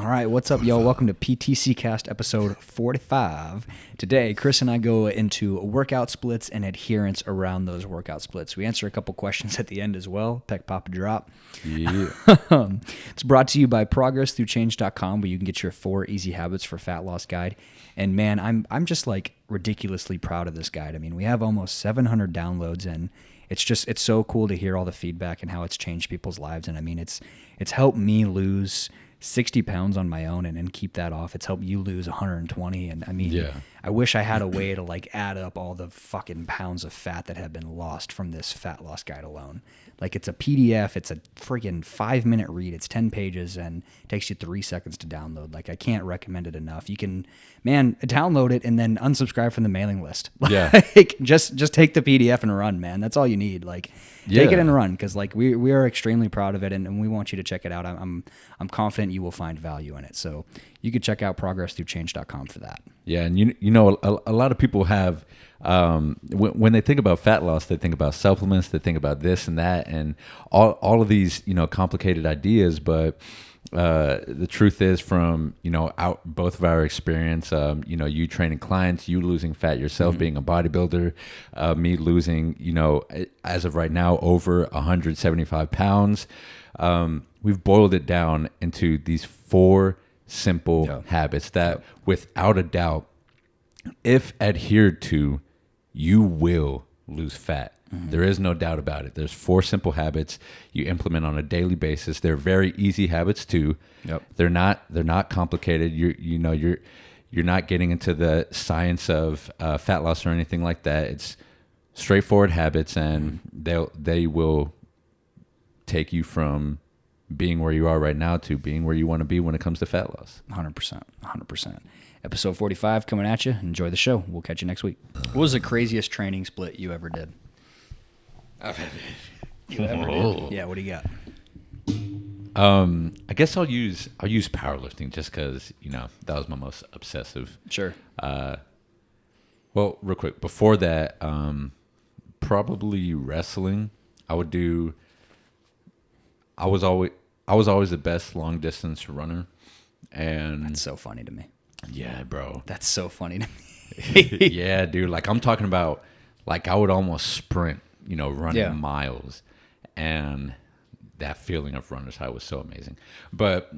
All right, what's up, y'all? Welcome to PTC Cast episode 45. Today, Chris and I go into workout splits and adherence around those workout splits. We answer a couple questions at the end as well. Peck, pop, and drop. Yeah. It's brought to you by ProgressThroughChange.com, where you can get your 4 easy habits for fat loss guide. And man, I'm just like ridiculously proud of this guide. I mean, we have almost 700 downloads, and it's so cool to hear all the feedback and how it's changed people's lives. And I mean, it's helped me lose 60 pounds on my own and keep that off. It's helped you lose 120. And I mean, Yeah. I wish I had a way to like add up all the fucking pounds of fat that have been lost from this fat loss guide alone. Like, it's a PDF. It's a freaking 5-minute read. It's 10 pages and it takes you 3 seconds to download. Like, I can't recommend it enough. You can, man, download it and then unsubscribe from the mailing list. Yeah. Like, just take the PDF and run, man. That's all you need. Like, take it and run, because like we are extremely proud of it, and we want you to check it out. I'm confident you will find value in it. So you could check out ProgressThroughChange.com for that. Yeah, and you know, a lot of people have when they think about fat loss, they think about supplements, they think about this and that, and all of these, you know, complicated ideas. But the truth is, from both of our experience, you know, you training clients, you losing fat yourself, being a bodybuilder, me losing, you know, as of right now, over 175 pounds. We've boiled it down into these 4 simple habits that, without a doubt, if adhered to, you will lose fat. There is no doubt about it. There's 4 simple habits you implement on a daily basis. They're very easy habits too. Yep. They're not complicated. You're not getting into the science of fat loss or anything like that. It's straightforward habits, and they will take you from being where you are right now to being where you want to be when it comes to fat loss. 100%. Episode 45 coming at you. Enjoy the show. We'll catch you next week. What was the craziest training split you ever did? You ever did? Yeah, what do you got? I guess I'll use powerlifting just because, you know, that was my most obsessive. Sure. Well, real quick before that, probably wrestling. I was always the best long distance runner, and That's so funny to me. yeah, bro. That's so funny to me. Yeah, dude. Like, I'm talking about, like, I would almost sprint, you know, running miles, and that feeling of runner's high was so amazing. But,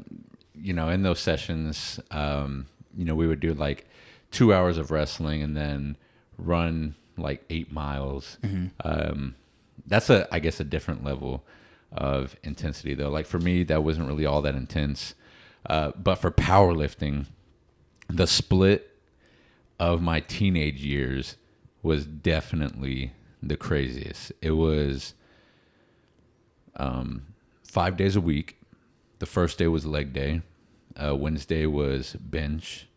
you know, in those sessions, you know, we would do like 2 hours of wrestling and then run like 8 miles. That's I guess a different level of intensity though. Like, for me, that wasn't really all that intense. But for powerlifting, the split of my teenage years was definitely the craziest. It was 5 days a week. The first day was leg day. Wednesday was bench.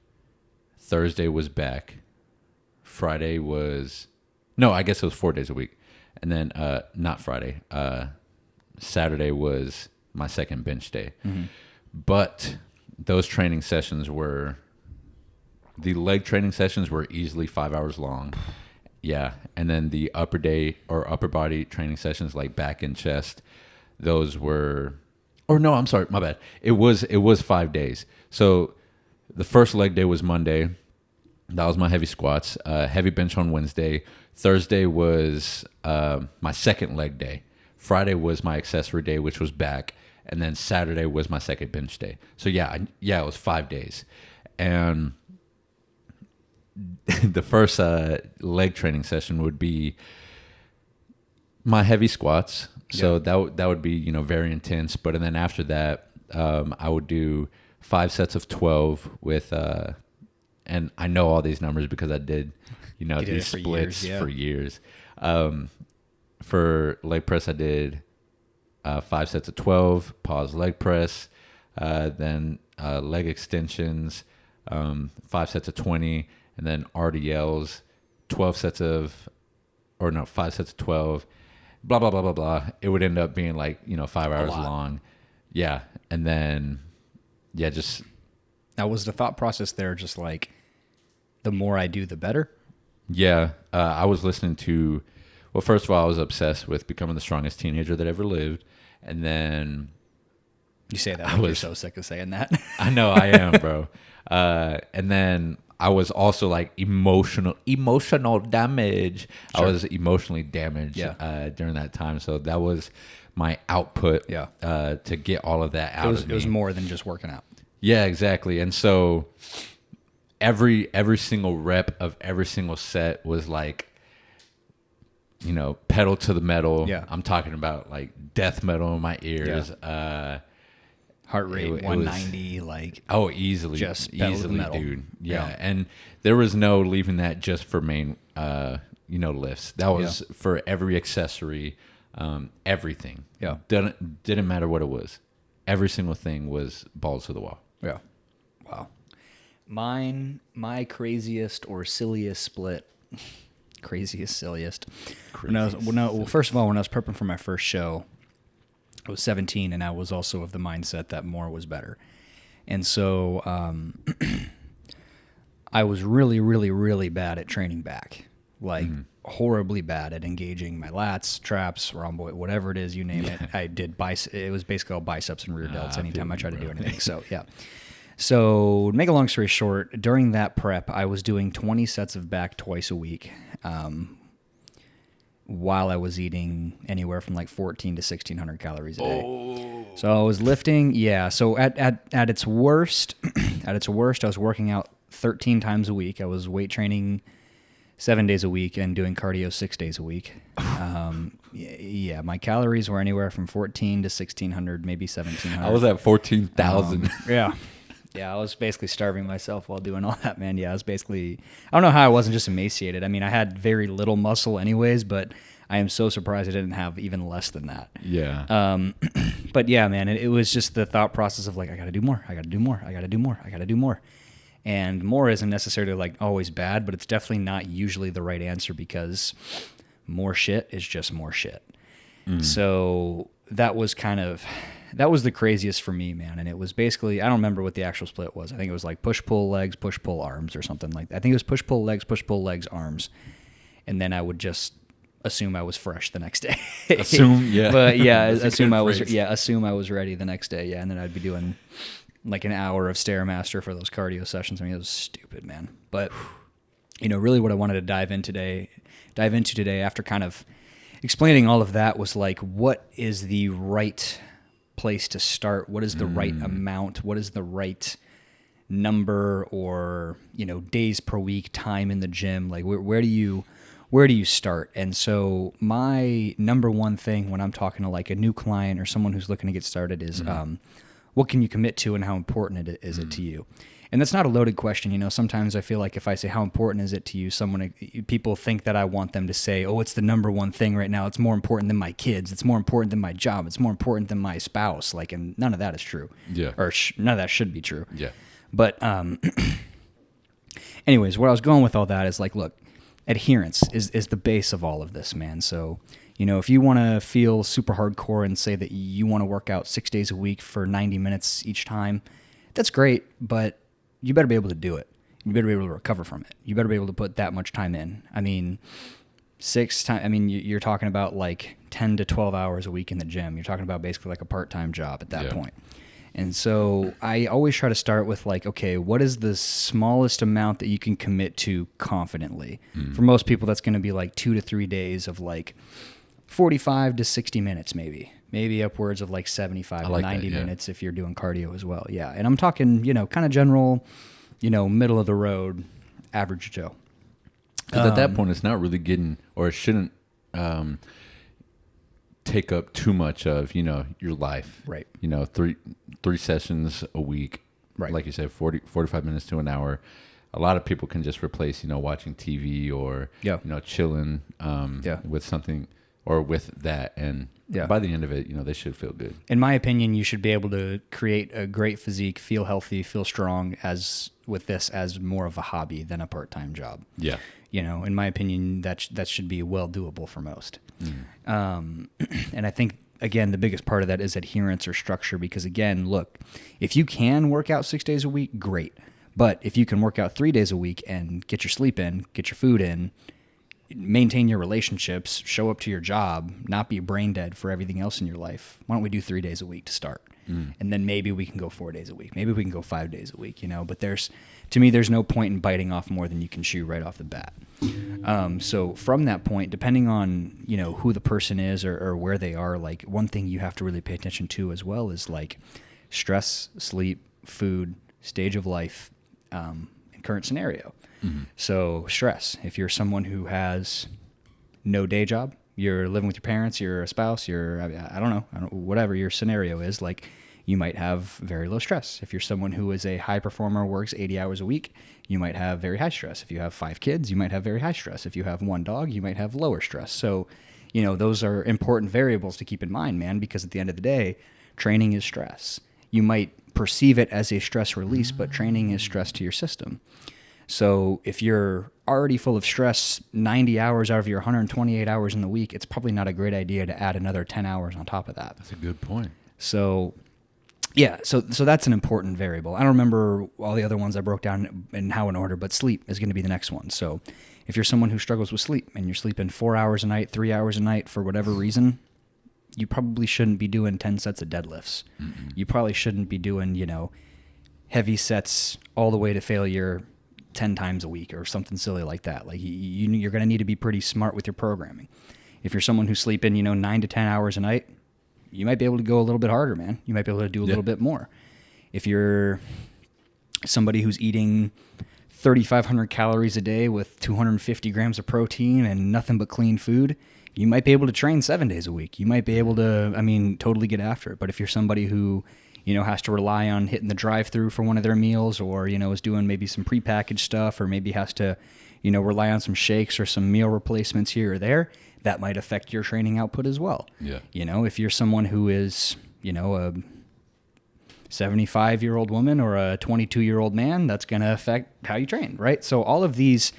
Thursday was back. Friday was... No, I guess it was 4 days a week. And then, not Friday. Saturday was my second bench day. But those training sessions were... The leg training sessions were easily 5 hours long. Yeah. And then the upper body training sessions, like back and chest, those were... Or no, I'm sorry, my bad. It was 5 days. So the first leg day was Monday. That was my heavy squats. Heavy bench on Wednesday. Thursday was my second leg day. Friday was my accessory day, which was back. And then Saturday was my second bench day. So yeah, it was 5 days. And the first leg training session would be my heavy squats. So that would be, you know, very intense. But then after that, I would do 5 sets of 12 with, and I know all these numbers because I did, you know, these splits for years. For leg press, I did 5 sets of 12, pause leg press, then leg extensions, 5 sets of 20, and then RDLs, 5 sets of 12, blah, blah, blah, blah, blah. It would end up being like, you know, 5 hours long. Yeah. And then, yeah, just... Now, was the thought process there just like, the more I do, the better? Yeah. I was listening to... Well, first of all, I was obsessed with becoming the strongest teenager that ever lived. And then You say that like you're so sick of saying that. I know I am, bro. And then I was also like emotional damage. Sure. I was emotionally damaged during that time. So that was my output to get all of that out of me. It was more than just working out. Yeah, exactly. And so every single rep of every single set was like, you know, pedal to the metal. Yeah. I'm talking about like death metal in my ears. Heart rate It 190, like easily, just pedal to the metal. dude. Yeah. And there was no leaving that just for main, lifts. That was for every accessory, everything. Yeah. Didn't matter what it was. Every single thing was balls to the wall. Yeah. Wow. My craziest or silliest split. Silliest. Well, first of all, when I was prepping for my first show, I was 17, and I was also of the mindset that more was better. And so I was really, really, really bad at training back. Like, horribly bad at engaging my lats, traps, rhomboid, whatever it is, you name it. I did it was basically all biceps and rear delts anytime I tried to do anything. So, yeah. So, to make a long story short, during that prep, I was doing 20 sets of back twice a week, while I was eating anywhere from like 14 to 1,600 calories a day. So I was lifting, So at its worst, I was working out 13 times a week. I was weight training 7 days a week and doing cardio 6 days a week. My calories were anywhere from 14 to 1,600, maybe 1,700. I was at 14,000. Yeah, I was basically starving myself while doing all that, man. Yeah, I was basically, I don't know how I wasn't just emaciated. I mean, I had very little muscle anyways, but I am so surprised I didn't have even less than that. Yeah. But yeah, man, it was just the thought process of like, I got to do more. And more isn't necessarily like always bad, but it's definitely not usually the right answer because more shit is just more shit. So that was the craziest for me, man. And it was basically, I don't remember what the actual split was. I think it was like push-pull legs, push-pull arms or something like that. I think it was push-pull legs, arms. And then I would just assume I was fresh the next day. Assume, yeah. But yeah, assume I was ready the next day. Yeah. And then I'd be doing like an hour of Stairmaster for those cardio sessions. I mean, it was stupid, man. But, really what I wanted to dive into today after kind of explaining all of that was like, what is the right place to start? What is the right amount? What is the right number or, days per week, time in the gym? Like where do you start? And so my number one thing when I'm talking to like a new client or someone who's looking to get started is, what can you commit to and how important is it to you? And that's not a loaded question. Sometimes I feel like if I say, how important is it to you? People think that I want them to say, oh, it's the number one thing right now. It's more important than my kids. It's more important than my job. It's more important than my spouse. Like, and none of that is true. Yeah. Or none of that should be true. Yeah. But anyways, where I was going with all that is like, look, adherence is the base of all of this, man. So, if you want to feel super hardcore and say that you want to work out 6 days a week for 90 minutes each time, that's great, but you better be able to do it. You better be able to recover from it. You better be able to put that much time in. I mean, you're talking about like 10 to 12 hours a week in the gym. You're talking about basically like a part-time job at that point. And so I always try to start with like, okay, what is the smallest amount that you can commit to confidently? For most people, that's going to be like 2 to 3 days of like 45 to 60 minutes, maybe upwards of like 75 to 90 minutes if you're doing cardio as well. Yeah. And I'm talking, kind of general, middle of the road, average Joe. Because at that point, it's not really getting, or it shouldn't take up too much of, your life. Right. Three sessions a week. Right. Like you said, 45 minutes to an hour. A lot of people can just replace, watching TV or, chilling with something or with that. And by the end of it, they should feel good. In my opinion, you should be able to create a great physique, feel healthy, feel strong as more of a hobby than a part-time job. Yeah. In my opinion, that should be well doable for most. And I think, again, the biggest part of that is adherence or structure because, again, look, if you can work out 6 days a week, great. But if you can work out 3 days a week and get your sleep in, get your food in, maintain your relationships, show up to your job, not be brain dead for everything else in your life, why don't we do 3 days a week to start? And then maybe we can go 4 days a week. Maybe we can go 5 days a week, you know, but to me, there's no point in biting off more than you can chew right off the bat. So from that point, depending on, you know, who the person is or where they are, like one thing you have to really pay attention to as well is like stress, sleep, food, stage of life, and current scenario. So stress, if you're someone who has no day job, you're living with your parents, you're a spouse, I don't know, whatever your scenario is, like you might have very low stress. If you're someone who is a high performer, works 80 hours a week, you might have very high stress. If you have 5 kids, you might have very high stress. If you have 1 dog, you might have lower stress. So, you know, those are important variables to keep in mind, man, because at the end of the day, training is stress. You might perceive it as a stress release, but training is stress to your system. So if you're already full of stress 90 hours out of your 128 hours in the week, it's probably not a great idea to add another 10 hours on top of that. That's a good point. So yeah, so that's an important variable. I don't remember all the other ones I broke down in how in order, but sleep is going to be the next one. So if you're someone who struggles with sleep and you're sleeping 4 hours a night, 3 hours a night for whatever reason, you probably shouldn't be doing 10 sets of deadlifts. You probably shouldn't be doing, you know, heavy sets all the way to failure 10 times a week or something silly like that. Like you're going to need to be pretty smart with your programming. If you're someone who's sleeping, you know, 9 to 10 hours a night, you might be able to go a little bit harder, man. You might be able to do a little bit more. If you're somebody who's eating 3,500 calories a day with 250 grams of protein and nothing but clean food, you might be able to train 7 days a week. You might be able to, totally get after it. But if you're somebody who, you know, has to rely on hitting the drive-through for one of their meals, or, you know, is doing maybe some prepackaged stuff, or maybe has to, you know, rely on some shakes or some meal replacements here or there, that might affect your training output as well. Yeah. You know, if you're someone who is, you know, a 75-year-old woman or a 22-year-old man, that's going to affect how you train, right? So all of these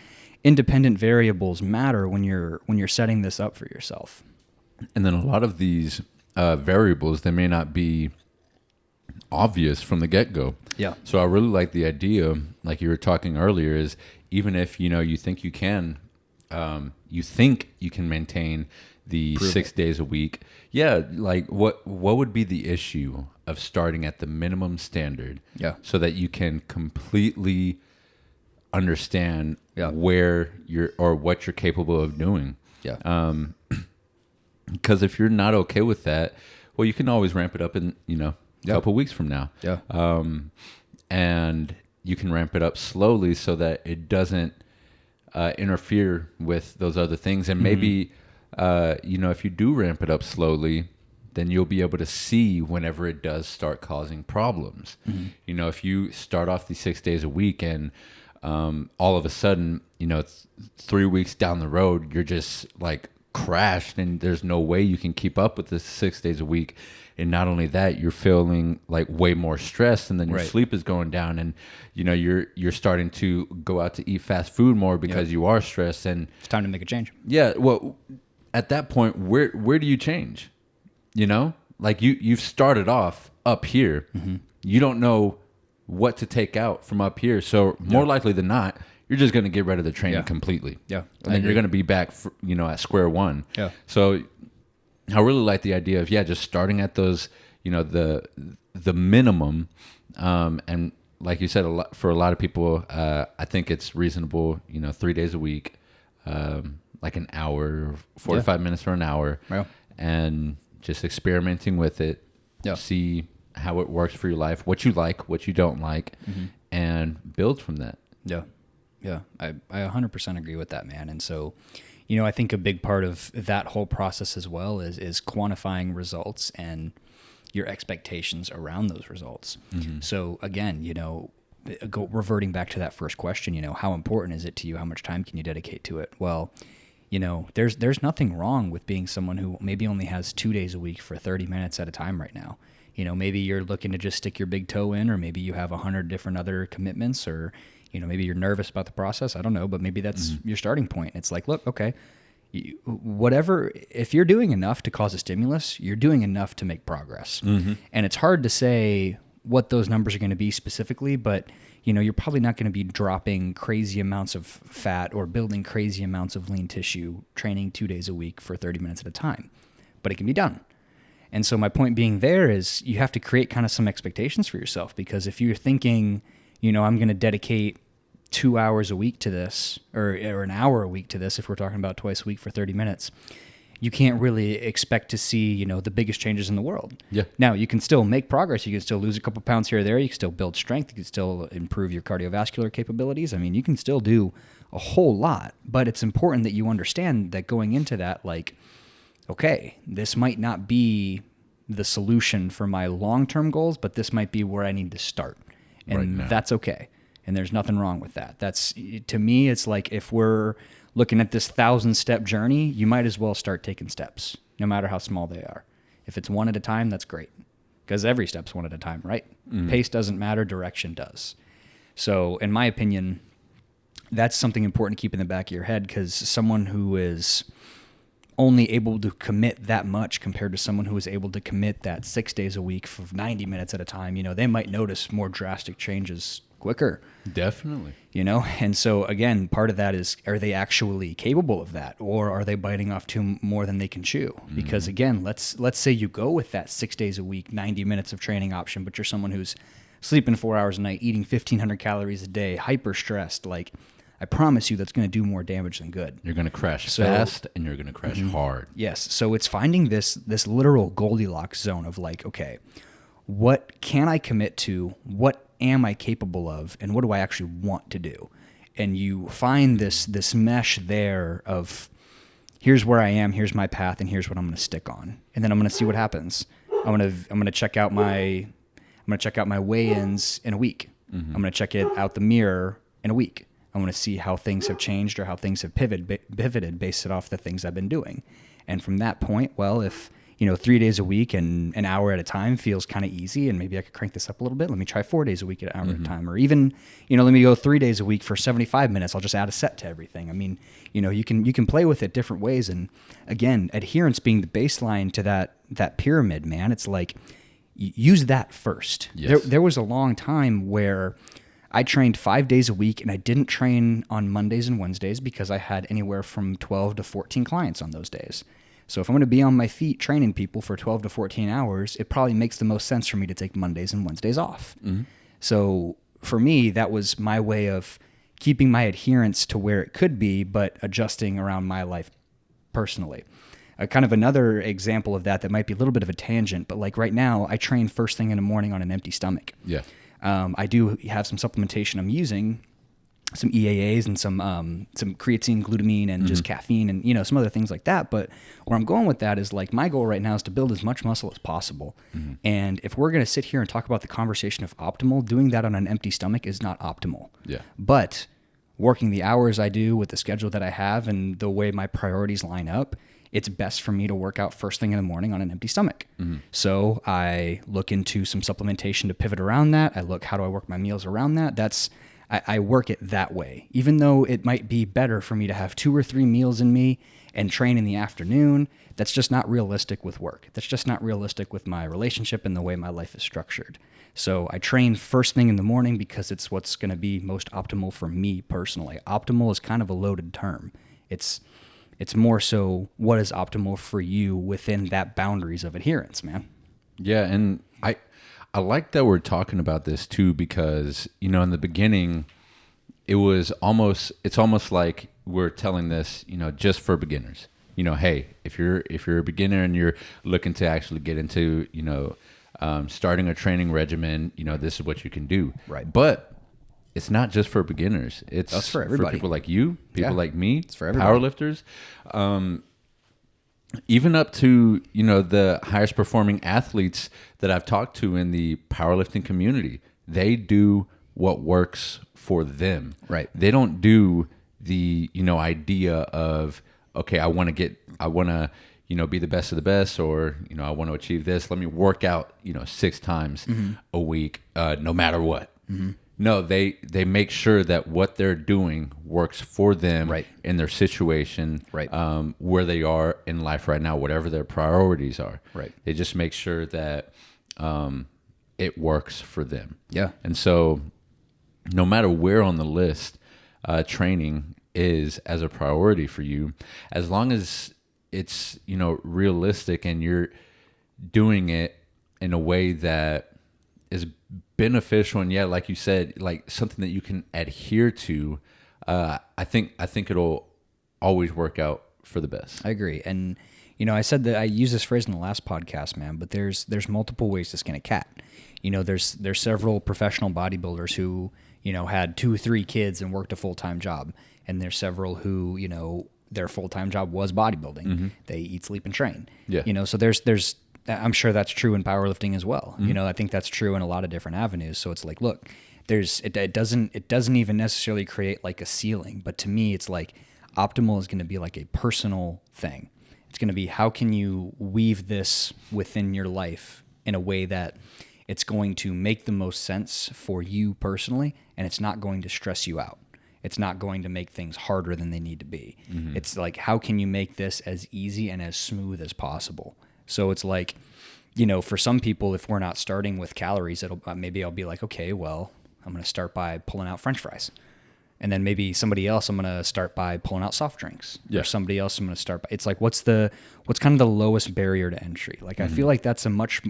independent variables matter when you're setting this up for yourself. And then a lot of these variables, they may not be obvious from the get-go. Yeah. So I really like the idea, like you were talking earlier, is even if, you know, you think you can maintain the 6 days a week. Yeah. Like what would be the issue of starting at the minimum standard? Yeah. So that you can completely understand where you're, or what you're capable of doing. Yeah. Because if you're not okay with that, well, you can always ramp it up in, you know, a couple weeks from now. Yeah. And you can ramp it up slowly so that it doesn't interfere with those other things. And maybe, you know, if you do ramp it up slowly, then you'll be able to see whenever it does start causing problems. You know, if you start off these 6 days a week and all of a sudden, you know, 3 weeks down the road, you're just like crashed and there's no way you can keep up with this 6 days a week. And not only that, you're feeling like way more stressed, and then your sleep is going down, and you know you're starting to go out to eat fast food more because you are stressed, and it's time to make a change. Yeah, well, at that point, where do you change? You know, like you've started off up here, you don't know what to take out from up here, so more likely than not, you're just going to get rid of the training completely. Yeah, and then you're going to be back, you know, at square one. Yeah, so. I really like the idea of just starting at those, you know, the minimum, and like you said, for a lot of people, I think it's reasonable, you know, 3 days a week, like an hour, 45 minutes or an hour, and just experimenting with it, see how it works for your life, what you like, what you don't like, and build from that. Yeah, yeah, I 100% agree with that, man, and so. You know, I think a big part of that whole process as well is quantifying results and your expectations around those results. So again, you know, reverting back to that first question, you know, how important is it to you? How much time can you dedicate to it? Well, you know, there's nothing wrong with being someone who maybe only has 2 days a week for 30 minutes at a time right now. You know, maybe you're looking to just stick your big toe in, or maybe you have 100 different other commitments, or you know, maybe you're nervous about the process. I don't know, but maybe that's your starting point. It's like, look, okay, whatever, if you're doing enough to cause a stimulus, you're doing enough to make progress. And it's hard to say what those numbers are going to be specifically, but you know, you're probably not going to be dropping crazy amounts of fat or building crazy amounts of lean tissue training 2 days a week for 30 minutes at a time, but it can be done. And so my point being there is you have to create kind of some expectations for yourself, because if you're thinking, I'm going to dedicate 2 hours a week to this, or an hour a week to this, if we're talking about twice a week for 30 minutes, you can't really expect to see, the biggest changes in the world. Yeah. Now, you can still make progress. You can still lose a couple pounds here or there. You can still build strength. You can still improve your cardiovascular capabilities. I mean, you can still do a whole lot, but it's important that you understand that going into that, like, okay, this might not be the solution for my long-term goals, but this might be where I need to start. And Right now. that's okay. And there's nothing wrong with that. That's, to me, it's like if we're looking at this 1,000-step journey, you might as well start taking steps, no matter how small they are. If it's one at a time, that's great, because every step's one at a time, right? Pace doesn't matter, direction does. So in my opinion, that's something important to keep in the back of your head, because someone who is only able to commit that much compared to someone who is able to commit that 6 days a week for 90 minutes at a time, they might notice more drastic changes quicker. Definitely. And so again, part of that is, are they actually capable of that, or are they biting off more than they can chew? Because again, let's say you go with that 6 days a week, 90 minutes of training option, but you're someone who's sleeping 4 hours a night, eating 1,500 calories a day, hyper stressed. Like, I promise you that's going to do more damage than good. You're going to crash fast, and you're going to crash hard. Yes. So it's finding this literal Goldilocks zone of like, okay, what can I commit to? What am I capable of? And what do I actually want to do? And you find this mesh there of, here's where I am, here's my path, and here's what I'm going to stick on. And then I'm going to see what happens. I'm going to check out my weigh-ins in a week. I'm going to check it out the mirror in a week. I want to see how things have changed or how things have pivoted based off the things I've been doing. And from that point, well, if 3 days a week and an hour at a time feels kind of easy, and maybe I could crank this up a little bit, let me try 4 days a week at an hour at a time, or even, let me go 3 days a week for 75 minutes. I'll just add a set to everything. I mean, you can play with it different ways. And again, adherence being the baseline to that pyramid, man, it's like, use that first. Yes. There was a long time where I trained 5 days a week, and I didn't train on Mondays and Wednesdays because I had anywhere from 12 to 14 clients on those days. So if I'm going to be on my feet training people for 12 to 14 hours, it probably makes the most sense for me to take Mondays and Wednesdays off. So for me, that was my way of keeping my adherence to where it could be, but adjusting around my life personally. Kind of another example of that might be a little bit of a tangent, but like right now, I train first thing in the morning on an empty stomach. Yeah. I do have some supplementation I'm using, some EAAs and some creatine, glutamine, and just caffeine, and some other things like that. But where I'm going with that is, like, my goal right now is to build as much muscle as possible. And if we're going to sit here and talk about the conversation of optimal, doing that on an empty stomach is not optimal. Yeah. But working the hours I do with the schedule that I have and the way my priorities line up, it's best for me to work out first thing in the morning on an empty stomach. So I look into some supplementation to pivot around that. I look, how do I work my meals around that? I work it that way. Even though it might be better for me to have 2 or 3 meals in me and train in the afternoon, that's just not realistic with work. That's just not realistic with my relationship and the way my life is structured. So I train first thing in the morning because it's what's going to be most optimal for me personally. Optimal is kind of a loaded term. It's more so what is optimal for you within that boundaries of adherence, man. Yeah, and I like that we're talking about this too, because in the beginning it's almost like we're telling this just for beginners. Hey, if you're a beginner and you're looking to actually get into starting a training regimen, this is what you can do. Right. But it's not just for beginners. It's for everybody. For people like you, people like me, it's for everybody. Powerlifters, even up to the highest performing athletes that I've talked to in the powerlifting community. They do what works for them. Right. They don't do the idea of, okay, I want to be the best of the best, or I want to achieve this. Let me work out 6 times a week, no matter what. No, they make sure that what they're doing works for them, Right. in their situation, Right. Where they are in life right now, whatever their priorities are. Right. They just make sure that it works for them. Yeah. And so no matter where on the list training is as a priority for you, as long as it's realistic and doing it in a way that is beneficial and yet, like you said, like something that you can adhere to, I think it'll always work out for the best. I agree. And, I said that I used this phrase in the last podcast, man, but there's multiple ways to skin a cat. There's several professional bodybuilders who, had 2 or 3 kids and worked a full-time job. And there's several who, their full-time job was bodybuilding. Mm-hmm. They eat, sleep, and train. Yeah. So there's I'm sure that's true in powerlifting as well. Mm-hmm. I think that's true in a lot of different avenues. So it's like, look, it doesn't even necessarily create like a ceiling, but to me, it's like optimal is going to be like a personal thing. It's going to be, how can you weave this within your life in a way that it's going to make the most sense for you personally, and it's not going to stress you out. It's not going to make things harder than they need to be. Mm-hmm. It's like, how can you make this as easy and as smooth as possible? So it's like, for some people, if we're not starting with calories, maybe I'll be like, okay, well, I'm going to start by pulling out French fries. And then maybe somebody else, I'm going to start by pulling out soft drinks. Yeah. Or somebody else, I'm going to start by, it's like, what's kind of the lowest barrier to entry? Like, mm-hmm. I feel like that's a much,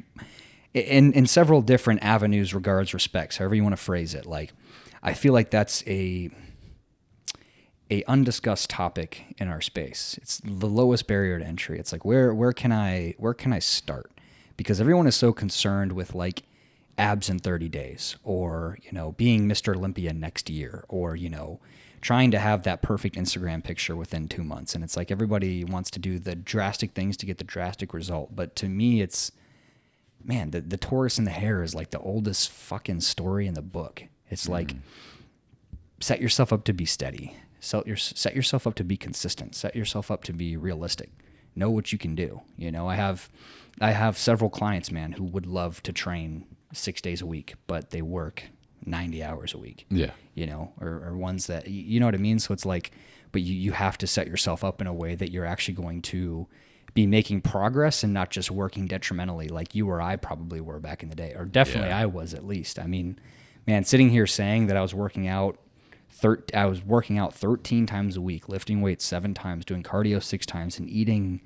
in several different avenues, regards, respects, however you want to phrase it. Like, I feel like that's a undiscussed topic in our space. It's the lowest barrier to entry. It's like, where can I start? Because everyone is so concerned with like abs in 30 days, or, being Mr. Olympia next year, or, trying to have that perfect Instagram picture within 2 months. And it's like, everybody wants to do the drastic things to get the drastic result. But to me, it's, man, the tortoise and the hare is like the oldest fucking story in the book. It's like, set yourself up to be steady. Set yourself up to be consistent. Set yourself up to be realistic. Know what you can do. I have several clients, man, who would love to train 6 days a week, but they work 90 hours a week. Yeah. Or ones that, you know what I mean? So it's like, but you have to set yourself up in a way that you're actually going to be making progress and not just working detrimentally like you or I probably were back in the day, or definitely I was, at least. I mean, man, sitting here saying that I was working out 13 times a week, lifting weights 7 times, doing cardio 6 times, and eating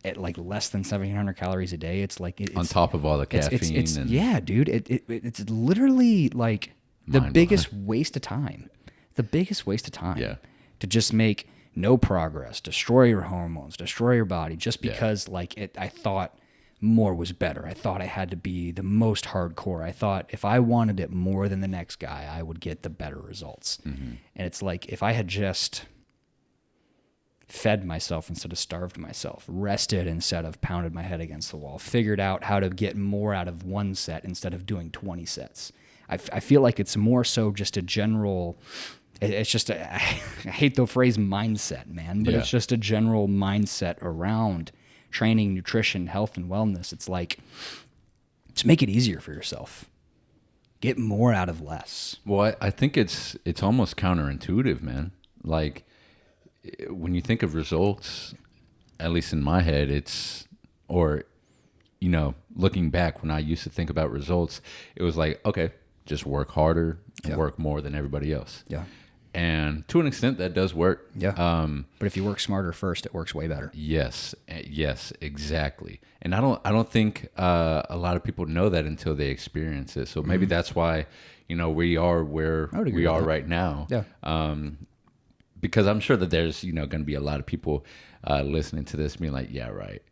at like less than 1,700 calories a day. It's like, it's on top of all the caffeine. Yeah, dude. It's literally like the biggest waste of time. The biggest waste of time. Yeah. To just make no progress, destroy your hormones, destroy your body, just because I thought more was better. I thought I had to be the most hardcore. I thought if I wanted it more than the next guy, I would get the better results. Mm-hmm. And it's like, if I had just fed myself instead of starved myself, rested instead of pounded my head against the wall, figured out how to get more out of one set instead of doing 20 sets. I feel like it's more so just a general, it's just I hate the phrase mindset, man, but it's just a general mindset around training, nutrition, health, and wellness. It's like, just make it easier for yourself. Get more out of less. Well, I think it's almost counterintuitive, man. Like, when you think of results, at least in my head, looking back when I used to think about results, it was like, okay, just work harder and work more than everybody else. Yeah. And to an extent, that does work. Yeah. But if you work smarter first, it works way better. Yes, exactly. And I don't think a lot of people know that until they experience it. So maybe that's why, we are where we are right now. Yeah. Because I'm sure that there's, going to be a lot of people listening to this being like, yeah, right.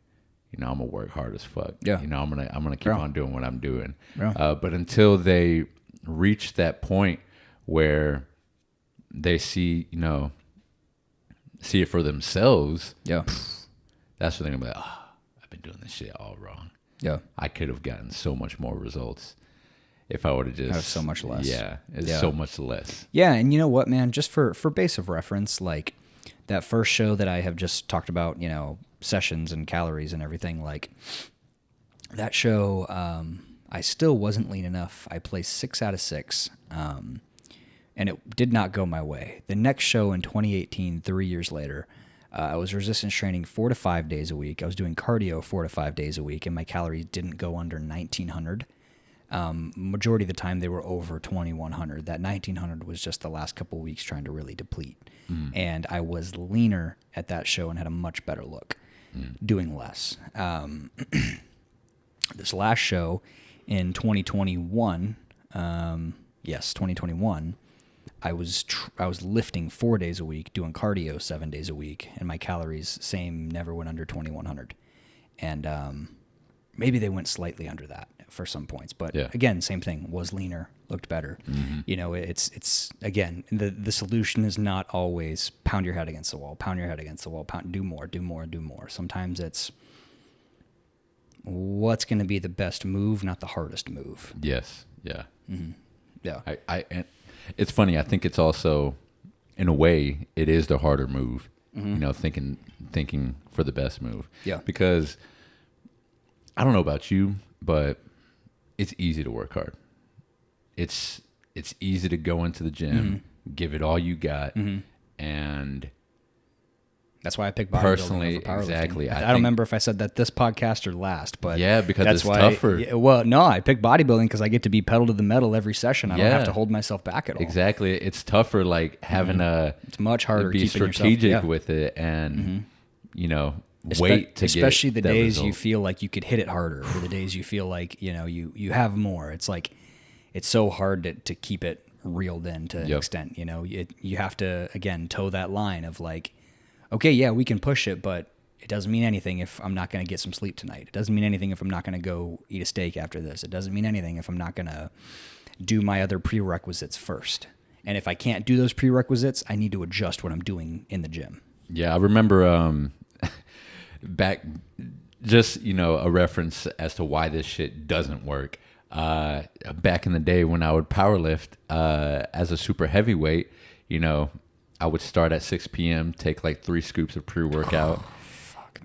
I'm gonna work hard as fuck. Yeah. I'm gonna keep on doing what I'm doing. Yeah. But until they reach that point where they see it for themselves. Yeah. That's when they're gonna be like, I've been doing this shit all wrong. Yeah. I could have gotten so much more results if I would have just so much less. Yeah. So much less. Yeah. And you know what, man, just for base of reference, like that first show that I have just talked about, sessions and calories and everything, like that show, I still wasn't lean enough. I placed 6 out of 6. And it did not go my way. The next show in 2018, 3 years later, I was resistance training 4 to 5 days a week. I was doing cardio 4 to 5 days a week, and my calories didn't go under 1,900. Majority of the time, they were over 2,100. That 1,900 was just the last couple of weeks trying to really deplete. And I was leaner at that show and had a much better look, doing less. this last show in 2021, 2021, I was lifting 4 days a week, doing cardio 7 days a week, and my calories never went under 2,100. And maybe they went slightly under that for some points, but again, same thing. Was leaner, looked better. Mm-hmm. You know, it's again, the solution is not always pound your head against the wall, do more. Sometimes it's what's going to be the best move, not the hardest move. Yes. Yeah. Mm-hmm. Yeah. And it's funny. I think it's also, in a way, it is the harder move. Mm-hmm. You know, thinking for the best move. Yeah. Because I don't know about you, but it's easy to work hard. It's easy to go into the gym, give it all you got, and that's why I picked bodybuilding personally, over powerlifting. exactly. I don't remember if I said that this podcast or last, but yeah, because that's it's why tougher. Well, no, I picked bodybuilding because I get to be pedal to the metal every session. I don't have to hold myself back at all. Exactly, it's tougher. Like having it's much harder. Be keeping strategic yourself, with it, and you know, wait to especially get the that days result. you feel like you could hit it harder, or the days you feel like you have more. It's like it's so hard to keep it reeled in to an extent. You know, you have to again toe that line of like, okay, yeah, we can push it, but it doesn't mean anything if I'm not going to get some sleep tonight. It doesn't mean anything if I'm not going to go eat a steak after this. It doesn't mean anything if I'm not going to do my other prerequisites first. And if I can't do those prerequisites, I need to adjust what I'm doing in the gym. Yeah, I remember back, just, you know, a reference as to why this shit doesn't work. Back in the day when I would powerlift as a super heavyweight, you know, I would start at 6 p.m., take like 3 scoops of pre-workout.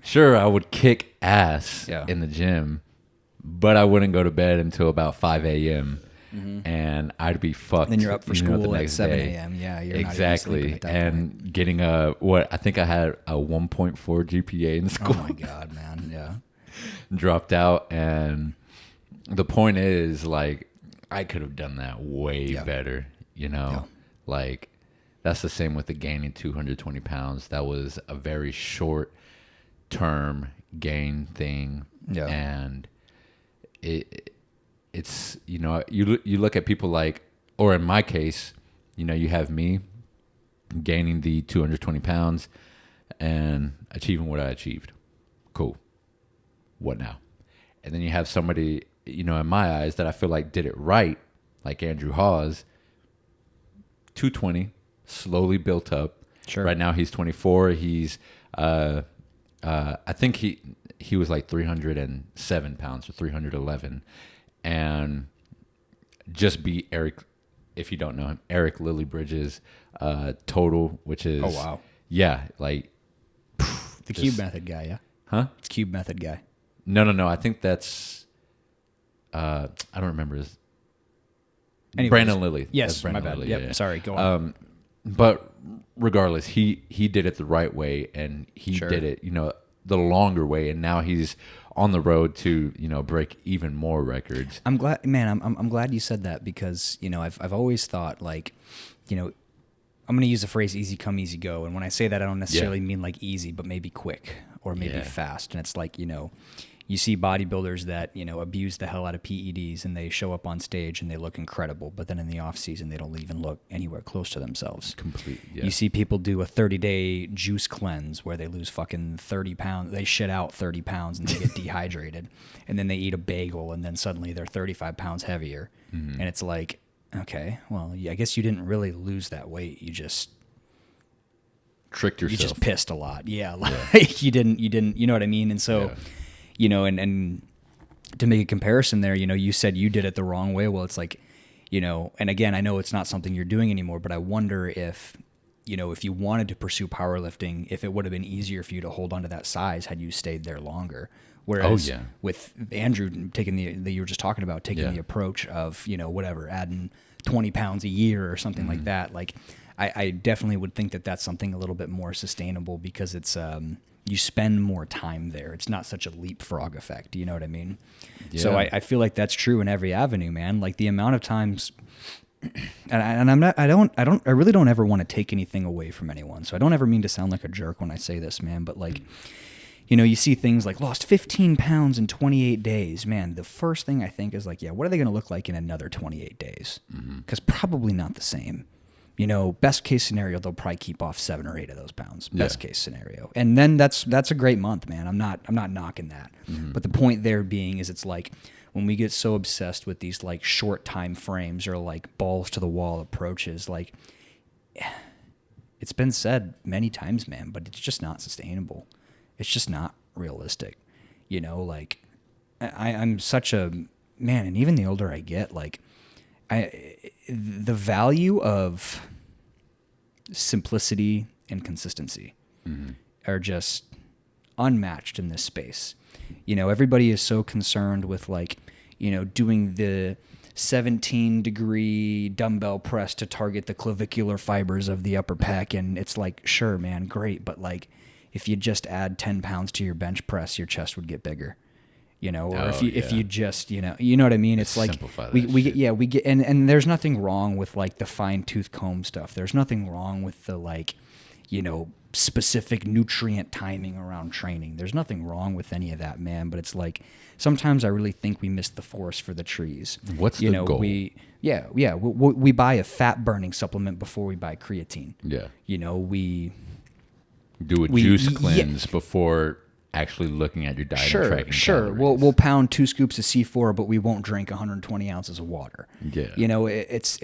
Sure, I would kick ass in the gym, but I wouldn't go to bed until about 5 a.m. And I'd be fucked. Then you're up for school the at next 7 day. a.m. Yeah, you're exactly. Not even sleeping at that and point. Getting I think I had a 1.4 GPA in school. Oh my God, man. Yeah. Dropped out, and the point is, like, I could have done that way better, you know? Like, that's the same with the gaining 220 pounds. That was a very short term gain thing. Yeah. And it's, you know, you look at people like, or in my case, you know, you have me gaining the 220 pounds and achieving what I achieved. Cool. What now? And then you have somebody, you know, in my eyes that I feel like did it right, like Andrew Hawes, 220, slowly built up. Sure. Right now he's 24. He's, I think he was like 307 pounds or 311, and just beat Eric, if you don't know him, Eric Lillybridge's total, which is, Oh, wow. Yeah, like The Cube Method guy, yeah? Huh? It's Cube Method guy. No. I think that's I don't remember his. Anyways, Brandon Lilly. Yes, That's Brandon my bad. Lilly, Yep, yeah. sorry, go on. But regardless, he did it the right way, and he Sure. did it, you know, the longer way, and now he's on the road to, you know, break even more records. I'm glad, man. I'm glad you said that because you know I've always thought like, you know, I'm gonna use the phrase "easy come, easy go," and when I say that, I don't necessarily mean like easy, but maybe quick or maybe fast. And it's like, you know, you see bodybuilders that, you know, abuse the hell out of PEDs and they show up on stage and they look incredible, but then in the off season they don't even look anywhere close to themselves. Completely. Yeah. You see people do a 30-day juice cleanse where they lose fucking 30 pounds. They shit out 30 pounds and they get dehydrated. And then they eat a bagel and then suddenly they're 35 pounds heavier. And it's like, okay, well, I guess you didn't really lose that weight. You just Tricked yourself. you just pissed a lot. Yeah. Like you didn't, you know what I mean? And so, you know, and to make a comparison there, you know, you said you did it the wrong way. Well, it's like, you know, and again, I know it's not something you're doing anymore, but I wonder if, you know, if you wanted to pursue powerlifting, if it would have been easier for you to hold on to that size had you stayed there longer. Whereas with Andrew taking that you were just talking about, taking the approach of, you know, whatever, adding 20 pounds a year or something like that. Like I definitely would think that that's something a little bit more sustainable because it's, you spend more time there. It's not such a leapfrog effect. You know what I mean? Yeah. So I feel like that's true in every avenue, man. Like the amount of times, and I really don't ever want to take anything away from anyone. So I don't ever mean to sound like a jerk when I say this, man, but like, you know, you see things like lost 15 pounds in 28 days. Man, the first thing I think is like, yeah, what are they going to look like in another 28 days? Because probably not the same. You know, best case scenario, they'll probably keep off 7 or 8 of those pounds. Best case scenario, and then that's a great month, man. I'm not knocking that. But the point there being is, it's like when we get so obsessed with these like short time frames or like balls to the wall approaches, like it's been said many times, man, but it's just not sustainable. It's just not realistic. You know, like I'm such a man, and even the older I get, like the value of simplicity and consistency are just unmatched in this space. You know, everybody is so concerned with like, you know, doing the 17-degree dumbbell press to target the clavicular fibers of the upper pec. And it's like, sure, man, great. But like, if you just add 10 pounds to your bench press, your chest would get bigger. You know, or if you just, you know what I mean? It's like we get, and there's nothing wrong with like the fine tooth comb stuff. There's nothing wrong with the like, you know, specific nutrient timing around training. There's nothing wrong with any of that, man. But it's like, sometimes I really think we miss the forest for the trees. What's the goal? We buy a fat burning supplement before we buy creatine. Yeah. You know, we do a juice cleanse before actually looking at your diet and tracking calories. We'll pound 2 scoops of C4, but we won't drink 120 ounces of water. Yeah. You know, it's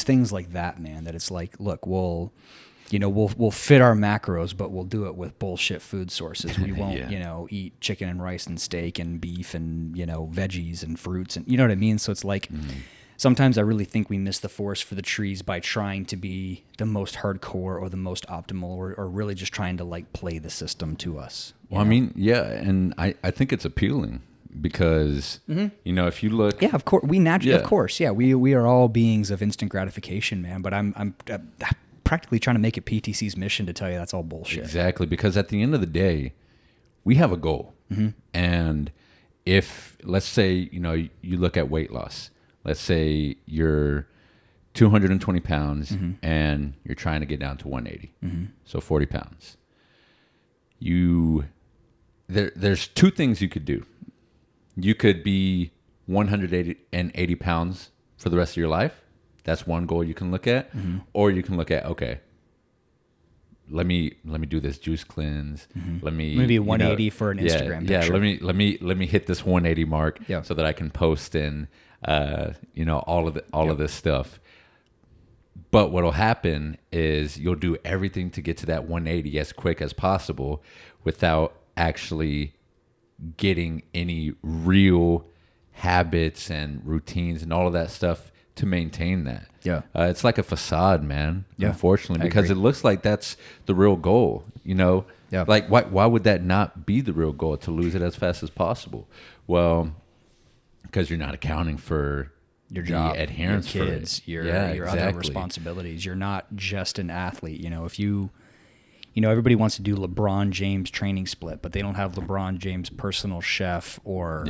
things like that, man, that it's like, look, we'll fit our macros, but we'll do it with bullshit food sources. We won't, you know, eat chicken and rice and steak and beef and, you know, veggies and fruits, and you know what I mean? So it's like, sometimes I really think we miss the forest for the trees by trying to be the most hardcore or the most optimal, or really just trying to like play the system to us. Well, I mean, yeah, and I think it's appealing because, you know, if you look... Yeah, of course. Of course, yeah. We are all beings of instant gratification, man, but I'm practically trying to make it PTC's mission to tell you that's all bullshit. Exactly, because at the end of the day, we have a goal. And if, let's say, you know, you look at weight loss. Let's say you're 220 pounds and you're trying to get down to 180. So 40 pounds. There's 2 things you could do. You could be 180 pounds for the rest of your life. That's one goal you can look at. Or you can look at, okay, let me do this juice cleanse. Let me maybe 180 for an Instagram picture. Let me hit this 180 mark Yeah. so that I can post in you know, all of this stuff. But what'll happen is you'll do everything to get to that 180 as quick as possible without actually getting any real habits and routines and all of that stuff to maintain that. Yeah. It's like a facade, man, Yeah, unfortunately, I because agree. it looks like that's the real goal, you know? Yeah. Like, why would that not be the real goal, to lose it as fast as possible? Well, because you're not accounting for Your job, the adherence, your kids, for it. your Exactly. other responsibilities. You're not just an athlete. You know, if you know, everybody wants to do LeBron James training split, but they don't have LeBron James personal chef or,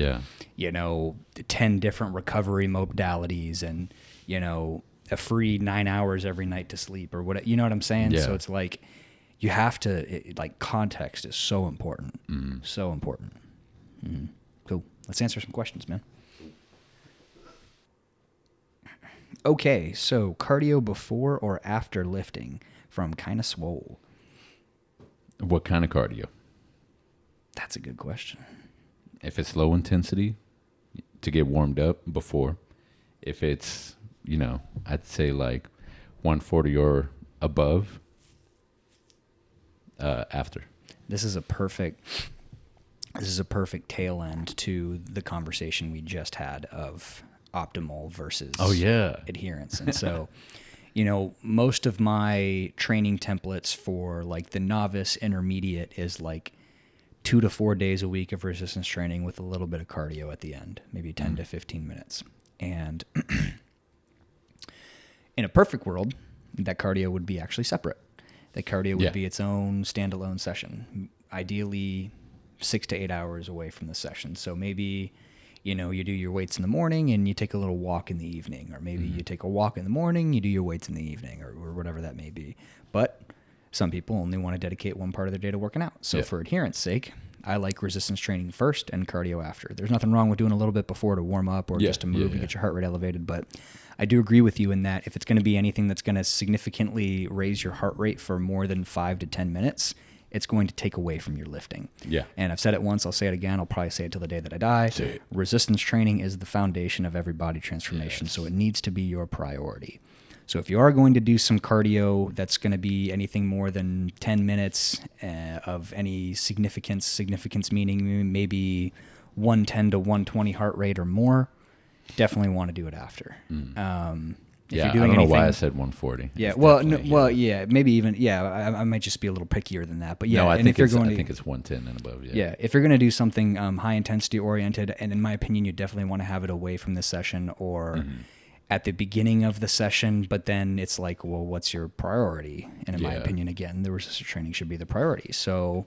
you know, 10 different recovery modalities and, you know, a free 9 hours every night to sleep or what, you know what I'm saying? Yeah. So it's like, you have to, like, context is so important. So important. Cool. Let's answer some questions, man. Okay, so cardio before or after lifting from Kinda Swole? What kind of cardio? That's a good question. If it's low intensity, to get warmed up before. If it's, you know, I'd say like 140 or above, after. This is a perfect tail end to the conversation we just had of optimal versus adherence. And so, you know, most of my training templates for like the novice intermediate is like 2 to 4 days a week of resistance training with a little bit of cardio at the end, maybe 10 to 15 minutes. And in a perfect world, that cardio would be actually separate. That cardio would be its own standalone session, ideally 6 to 8 hours away from the session. So maybe, you know, you do your weights in the morning and you take a little walk in the evening, or maybe you take a walk in the morning, you do your weights in the evening, or whatever that may be. But Some people only want to dedicate one part of their day to working out. So Yeah. for adherence sake, I like resistance training first and cardio after. There's nothing wrong with doing a little bit before to warm up or just to move and get your heart rate elevated. But I do agree with you in that if it's going to be anything that's going to significantly raise your heart rate for more than 5 to 10 minutes, it's going to take away from your lifting. Yeah. And I've said it once, I'll say it again. I'll probably say it till the day that I die. Say it. Resistance training is the foundation of every body transformation. So it needs to be your priority. So if you are going to do some cardio that's going to be anything more than 10 minutes of any significance meaning maybe 110 to 120 heart rate or more, definitely want to do it after. If Yeah, you're doing I don't know anything, why I said 140. yeah, It's well, no, definitely- well, yeah, maybe even, I might just be a little pickier than that, but yeah. no, I and think if you're it's, going I to, think it's 110 and above. Yeah. yeah, if you're going to do something high intensity oriented, and in my opinion, you definitely want to have it away from the session or at the beginning of the session, but then it's like, well, what's your priority? And in my Yeah. opinion, again, the resistance training should be the priority. So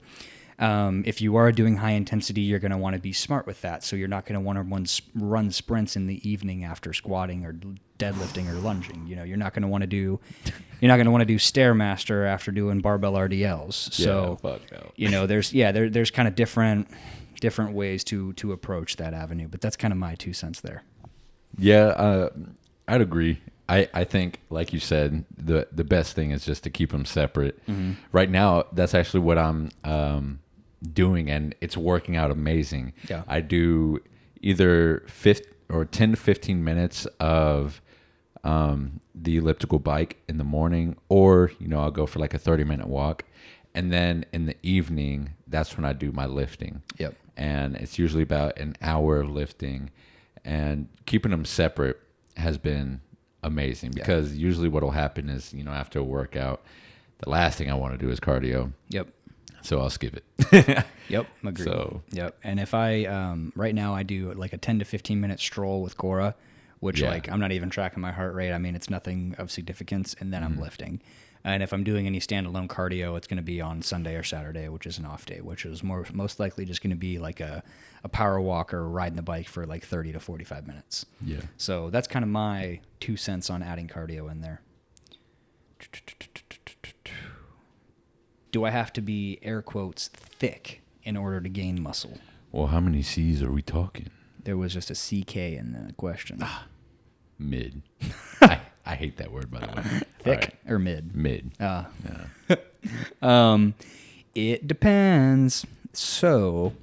if you are doing high intensity, you're going to want to be smart with that. So you're not going to want to run sprints in the evening after squatting or deadlifting or lunging. You know, you're not going to want to do Stairmaster after doing barbell RDLs. So fuck no. you know, there's kind of different ways to approach that avenue, but that's kind of my 2 cents there. Yeah, I'd agree. I think, like you said, the best thing is just to keep them separate. Right now, that's actually what I'm doing, and it's working out amazing. Yeah. I do either 10 to 15 minutes of the elliptical bike in the morning, or I'll go for like a 30-minute walk, and then in the evening, that's when I do my lifting. Yep. And it's usually about an hour of lifting, and keeping them separate has been amazing because usually what will happen is, after a workout, the last thing I want to do is cardio. Yep. So I'll skip it. Yep. Agreed. So- yep. And if I, right now I do like a 10 to 15 minute stroll with Cora, which Yeah. like I'm not even tracking my heart rate. I mean, it's nothing of significance. And then I'm lifting. And if I'm doing any standalone cardio, it's going to be on Sunday or Saturday, which is an off day, which is most likely just going to be like a power walk or riding the bike for like 30 to 45 minutes. Yeah. So that's kind of my 2 cents on adding cardio in there. Do I have to be, air quotes, thick in order to gain muscle? Well, how many C's are we talking? There was just a CK in the question. Mid. I hate that word, by the way. Thick All right. or mid? Mid. It depends. So,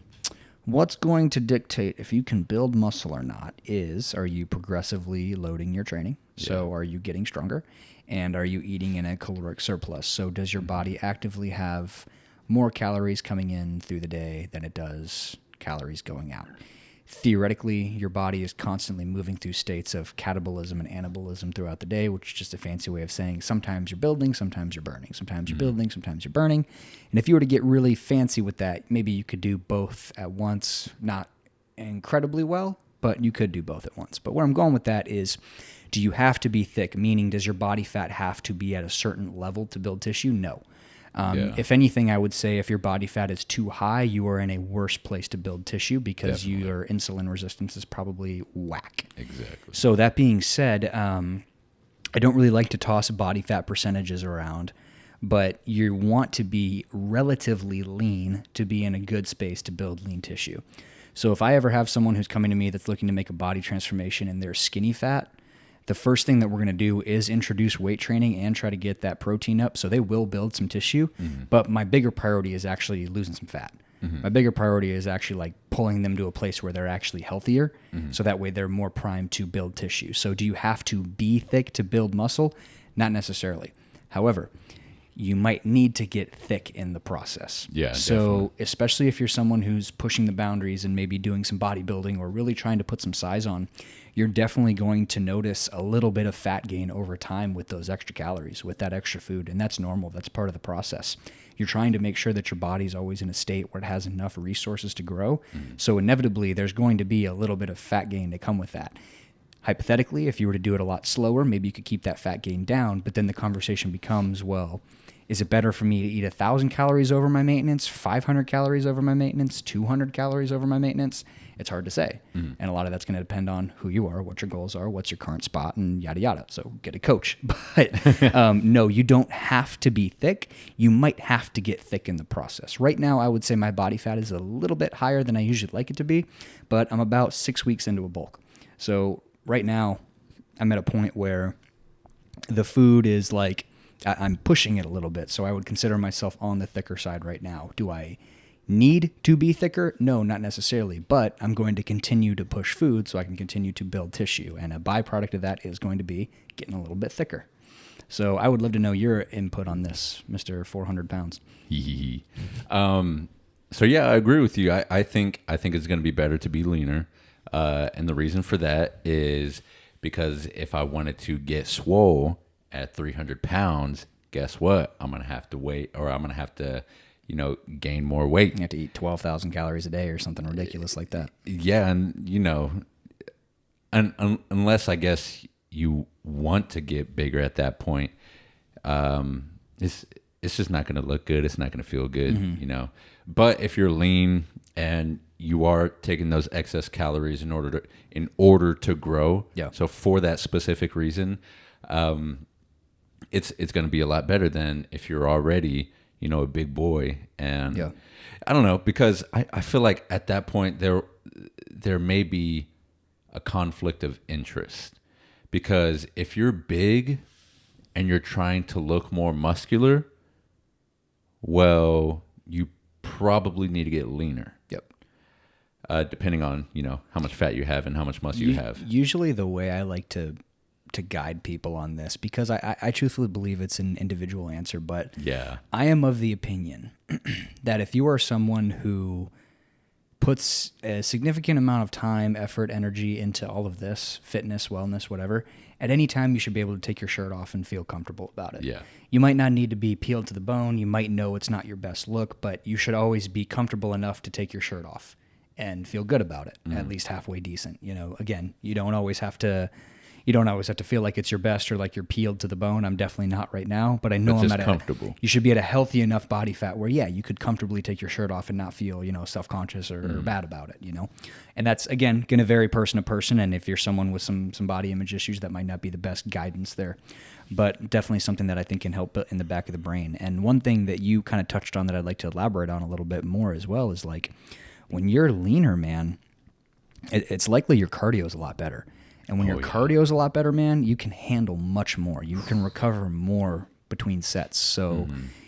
what's going to dictate if you can build muscle or not is, are you progressively loading your training? So, are you getting stronger? And are you eating in a caloric surplus? So, does your body actively have more calories coming in through the day than it does calories going out? Theoretically, your body is constantly moving through states of catabolism and anabolism throughout the day, which is just a fancy way of saying sometimes you're building, sometimes you're burning, sometimes you're building, sometimes you're burning. And if you were to get really fancy with that, maybe you could do both at once, not incredibly well, but you could do both at once. But where I'm going with that is, do you have to be thick? Meaning, does your body fat have to be at a certain level to build tissue? No. If anything, I would say if your body fat is too high, you are in a worse place to build tissue because your insulin resistance is probably whack. Exactly. So that being said, I don't really like to toss body fat percentages around, but you want to be relatively lean to be in a good space to build lean tissue. So if I ever have someone who's coming to me that's looking to make a body transformation and they're skinny fat, the first thing that we're going to do is introduce weight training and try to get that protein up. So they will build some tissue, but my bigger priority is actually losing some fat. My bigger priority is actually like pulling them to a place where they're actually healthier. So that way they're more primed to build tissue. So do you have to be thick to build muscle? Not necessarily. However, you might need to get thick in the process. Yeah, So definitely. especially if you're someone who's pushing the boundaries and maybe doing some bodybuilding or really trying to put some size on, you're definitely going to notice a little bit of fat gain over time with those extra calories, with that extra food. And that's normal. That's part of the process. You're trying to make sure that your body's always in a state where it has enough resources to grow. So inevitably, there's going to be a little bit of fat gain to come with that. Hypothetically, if you were to do it a lot slower, maybe you could keep that fat gain down. But then the conversation becomes, well, Is it better for me to eat 1,000 calories over my maintenance, 500 calories over my maintenance, 200 calories over my maintenance? It's hard to say. And a lot of that's going to depend on who you are, what your goals are, what's your current spot, and yada, yada. So get a coach. But no, you don't have to be thick. You might have to get thick in the process. Right now, I would say my body fat is a little bit higher than I usually like it to be, but I'm about 6 weeks into a bulk. So right now, I'm at a point where the food is like, I'm pushing it a little bit. So I would consider myself on the thicker side right now. Do I need to be thicker? No, not necessarily, but I'm going to continue to push food so I can continue to build tissue. And a byproduct of that is going to be getting a little bit thicker. So I would love to know your input on this, Mr. 400 pounds. So yeah, I agree with you. I think it's going to be better to be leaner. And the reason for that is because if I wanted to get swole at 300 pounds, guess what? I'm going to have to wait, or I'm going to have to, gain more weight. You have to eat 12,000 calories a day or something ridiculous like that. Yeah. And, unless I guess you want to get bigger at that point, it's just not going to look good. It's not going to feel good, But if you're lean and you are taking those excess calories in order to grow, so for that specific reason, it's going to be a lot better than if you're already, a big boy. And I don't know, because I feel like at that point there may be a conflict of interest, because if you're big and you're trying to look more muscular, well, you probably need to get leaner. Depending on, how much fat you have and how much muscle you have. Usually the way I like to guide people on this, because I truthfully believe it's an individual answer, but I am of the opinion that if you are someone who puts a significant amount of time, effort, energy into all of this, fitness, wellness, whatever, at any time you should be able to take your shirt off and feel comfortable about it. You might not need to be peeled to the bone. You might know it's not your best look, but you should always be comfortable enough to take your shirt off and feel good about it, at least halfway decent. Again, you don't always have to feel like it's your best or like you're peeled to the bone. I'm definitely not right now, but I know I'm at comfortable. You should be at a healthy enough body fat where, you could comfortably take your shirt off and not feel, self-conscious or bad about it, And that's, again, going to vary person to person. And if you're someone with some body image issues, that might not be the best guidance there, but definitely something that I think can help in the back of the brain. And one thing that you kind of touched on that I'd like to elaborate on a little bit more as well is like, when you're leaner, man, it's likely your cardio is a lot better. And when your cardio is a lot better, man, you can handle much more. You can recover more between sets. So,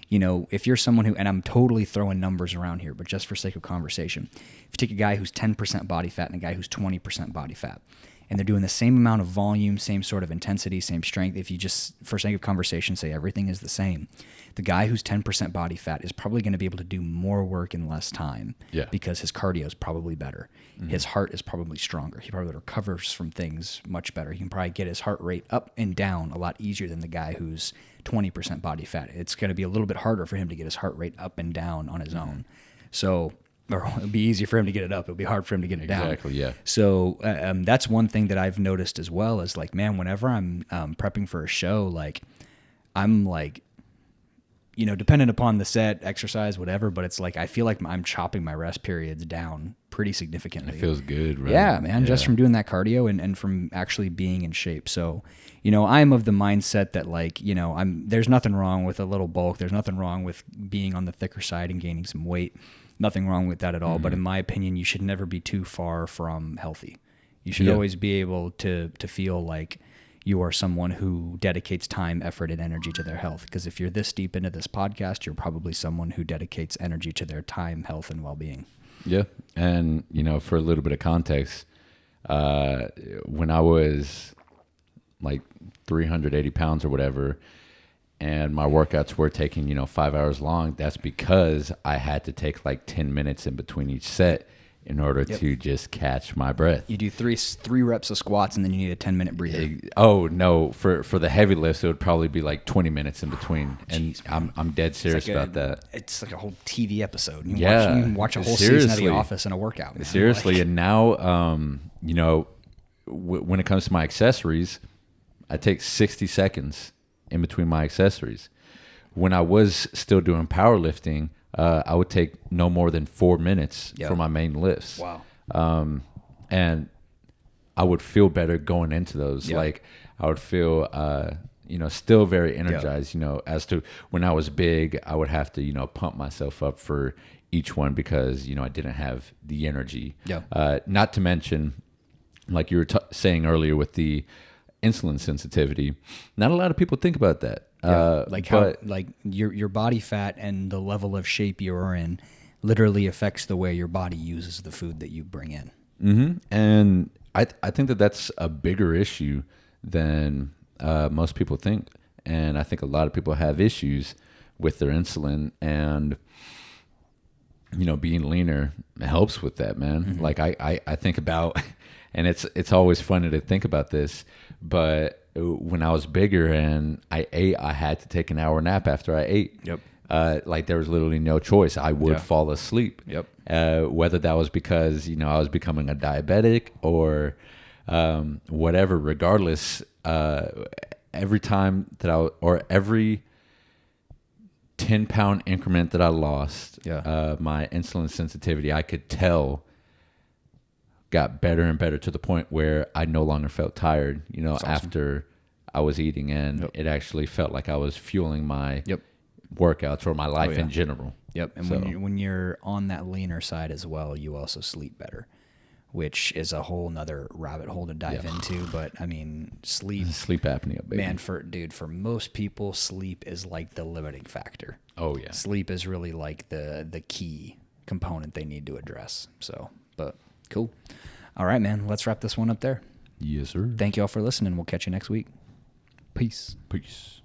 if you're someone who, and I'm totally throwing numbers around here, but just for sake of conversation, if you take a guy who's 10% body fat and a guy who's 20% body fat, and they're doing the same amount of volume, same sort of intensity, same strength, if you just, for sake of conversation, say everything is the same, the guy who's 10% body fat is probably going to be able to do more work in less time because his cardio is probably better. His heart is probably stronger. He probably recovers from things much better. He can probably get his heart rate up and down a lot easier than the guy who's 20% body fat. It's going to be a little bit harder for him to get his heart rate up and down on his own. So, or it'll be easy for him to get it up. It'll be hard for him to get it down. Exactly, yeah. So that's one thing that I've noticed as well is like, man, whenever I'm prepping for a show, like I'm like, dependent upon the set, exercise, whatever, but it's like I feel like I'm chopping my rest periods down pretty significantly. It feels good, right? Yeah, man, just from doing that cardio and from actually being in shape. So, I'm of the mindset that like, there's nothing wrong with a little bulk. There's nothing wrong with being on the thicker side and gaining some weight. Nothing wrong with that at all. But in my opinion, you should never be too far from healthy. You should always be able to feel like you are someone who dedicates time, effort, and energy to their health. Because if you're this deep into this podcast, you're probably someone who dedicates energy to their time, health, and well-being. Yeah. And, for a little bit of context, when I was like 380 pounds or whatever, and my workouts were taking, 5 hours long, that's because I had to take like 10 minutes in between each set in order to just catch my breath. You do three reps of squats, and then you need a 10-minute breather. Oh, no. For the heavy lifts, it would probably be like 20 minutes in between. And I'm dead serious about that. It's like a whole TV episode. You can watch a whole season of The Office in a workout. Man. Seriously. And now, when it comes to my accessories, I take 60 seconds in between my accessories, when I was still doing powerlifting, I would take no more than 4 minutes Yeah. for my main lifts. Wow. And I would feel better going into those. Yeah. Like I would feel, still very energized, as to when I was big, I would have to, pump myself up for each one because, I didn't have the energy. Yeah. Not to mention, like you were saying earlier with the insulin sensitivity, not a lot of people think about that. Like your body fat and the level of shape you're in literally affects the way your body uses the food that you bring in. Mm-hmm. And I think that that's a bigger issue than most people think. And I think a lot of people have issues with their insulin, and being leaner helps with that, man. Mm-hmm. Like I think about, and it's always funny to think about this, but when I was bigger and I ate, I had to take an hour nap after I ate. Yep. Like there was literally no choice. I would fall asleep. Yep. Whether that was because, I was becoming a diabetic or whatever, regardless, every time that every 10-pound increment that I lost, my insulin sensitivity, I could tell got better and better to the point where I no longer felt tired, That's awesome. after I was eating, and it actually felt like I was fueling my workouts or my life in general. Yep. And when you're on that leaner side as well, you also sleep better, which is a whole nother rabbit hole to dive into. But I mean, sleep apnea, baby. Man, for most people, sleep is like the limiting factor. Oh yeah. Sleep is really like the key component they need to address. So, but cool. All right, man. Let's wrap this one up there. Yes, sir. Thank you all for listening. We'll catch you next week. Peace. Peace.